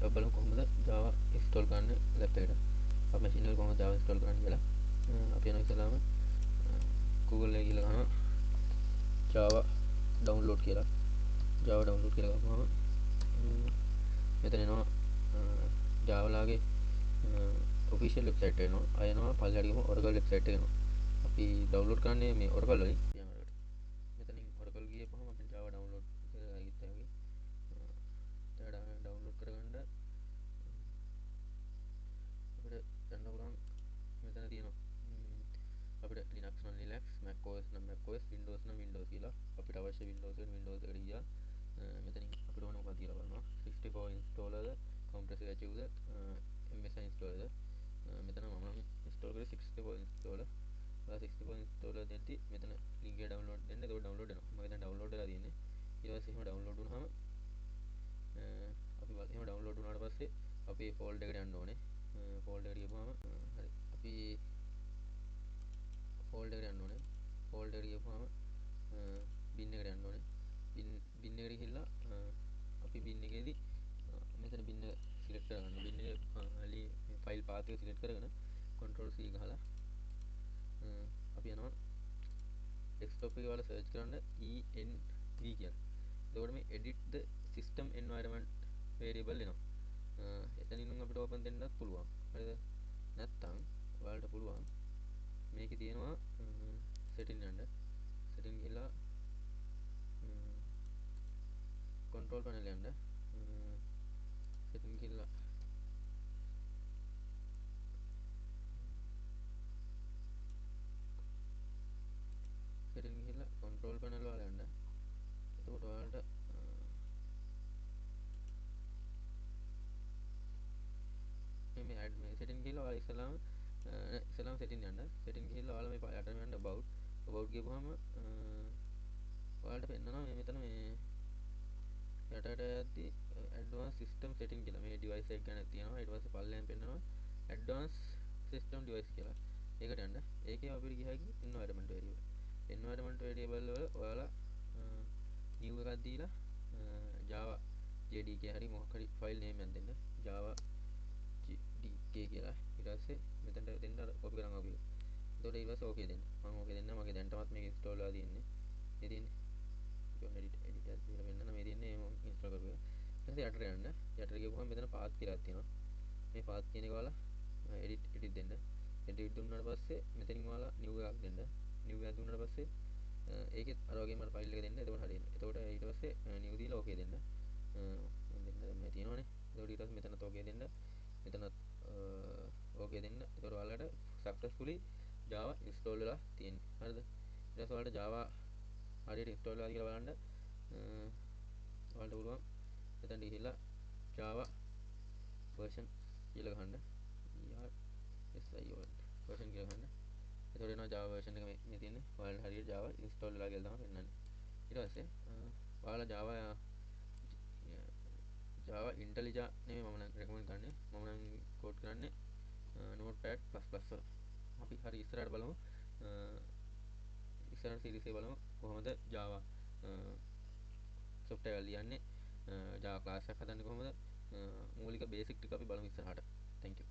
අපි බලමු කොහොමද Java install කරන්න laptop එකට. අපේ machine එකේ කොහොමද Java install කරන්න කියලා. අපි යනවා ඉස්සෙල්ලාම Google එකේ ගිහලා ගන්නවා Java download කියලා. Java download කියලා ගමු. මෙතන එනවා Java ලාගේ official website එනවා. ආය එනවා පල්ලෙහාට ගිහම Oracle website එක එනවා. අපි download කරන්නේ මේ Oracle වලින්. මෙතනින් Oracle ගියපුවම අපිට Java download කියලා හිතයි. download කරගන්න අපිට යන්න පුළුවන් මෙතන තියෙනවා අපිට Linux නම් Linux, Mac OS නම් Mac OS, Windows නම් Windows කියලා අපිට අවශ්‍ය Windows එකට Windows එකට ගියා. මෙතනින් අපිට ඕන මොකක්ද කියලා බලනවා. 64 installer, compressor achieve MSI installer. මෙතන මම නම් install කරේ 64 installer. 64 installer දෙද්දි මෙතන link එක download දෙන්න. ඒක download වෙනවා. මම දැන් download කරලා තියෙන්නේ. ඊට පස්සේ එහෙම download වුණාම අපි එහෙම download වුණාට පස්සේ අපි folder එකට යන්න ඕනේ. folder එකට ගිහම හරි අපි folder එකට යන්න ඕනේ. folder එකට ගිහම bin එකට යන්න ඕනේ. bin එකට ගිහිල්ලා අපි bin එකේදී මෙතන bin එක select කරගන්න. bin එකේ file path එක select කරගෙන control C ගහලා අපි යනවා desktop එකේ වල search කරන්න env කියලා. එතකොට මේ edit the system environment variable එනවා. එතනින් අපිට open දෙන්නත් පුළුවන්. හරිද? නැත්තම් ඔයාලට පුළුවන් මේකේ තියෙනවා setting යන්න. setting ගිහලා control panel යන්න. setting ගිහලා setting ගිහලා control panel වල යන්න. එතකොට ඔයාලට මේ add මේ setting ගිහලා ඔයාලා ඉස්සලාම setting යන්න. setting ගිහලා ඔයාලා මේ යටම යන්න about ගිහුවම ඔයාලට පෙන්නනවා මේ මෙතන මේ යටට යද්දි advanced system setting කියලා මේ device එක ගැන තියෙනවා. ඊට පස්සේ පල්ලෙන් පෙන්නනවා advanced system device කියලා. ඒකට යන්න. ඒකේ අපිට ගිහයි environment variable. environment variable වල ඔයාලා new එකක් දීලා Java JDK හරි මොකක් හරි file name එකක් දෙන්න. Java JDK කියලා. ඊට පස්සේ මෙතනට දෙන්න අර copy කරන් ආපු එක. එතකොට ඊට පස්සේ okay දෙන්න. මම okay දෙන්න. මගේ දැන්ටමත් මේක install වෙලා තියෙන්නේ. මේ තියෙන්නේ edit කියලා වෙන්න මේ තියෙන්නේ මම install කරපු එක. ඊට පස්සේ යටට යන්න. යටට ගිහුවම මෙතන path කියලා තියෙනවා. මේ path කියන එක ඔයාලා edit දෙන්න. edit දුන්නාට පස්සේ මෙතනින් ඔයාලා new එකක් දෙන්න. new එකක් දුන්නාට පස්සේ ඒකෙත් අර වගේම අර ෆයිල් එක දෙන්න. එතකොට හරියනවා. එතකොට ඊට පස්සේ new දීලා okay දෙන්න. මම දෙන්න දැන් මේ තියෙනවනේ. එතකොට ඊට පස්සේ මෙතනත් okay දෙන්න. මෙතනත් okay දෙන්න. එතකොට ඔයාලට successfully Java install වෙලා තියෙන්නේ. හරිද? ඊට පස්සේ ඔයාලට Java හරියට install වෙලා කියලා බලන්න ඔයාලට පුළුවන් මෙතන ගිහිල්ලා Java version කියලා ගහන්න. SION version කියලා ගහන්න. එතකොට එනවා Java version එක මේ තියෙන්නේ. ඔයාලට හරියට Java install වෙලා කියලා තමයි පෙන්නන්නේ. ඊට පස්සේ ඔයාලා Java IntelliJ නෙමෙයි මම නම් recommend කරන්නේ. මම නම් code කරන්නේ Notepad++ වල. අපි හරි ඉස්සරහට බලමු. ඉස්සරහ series එක බලමු කොහොමද Java software ලියන්නේ Java class එකක් හදන්නේ කොහොමද මූලික basic ටික අපි බලමු ඉස්සරහට. Thank you.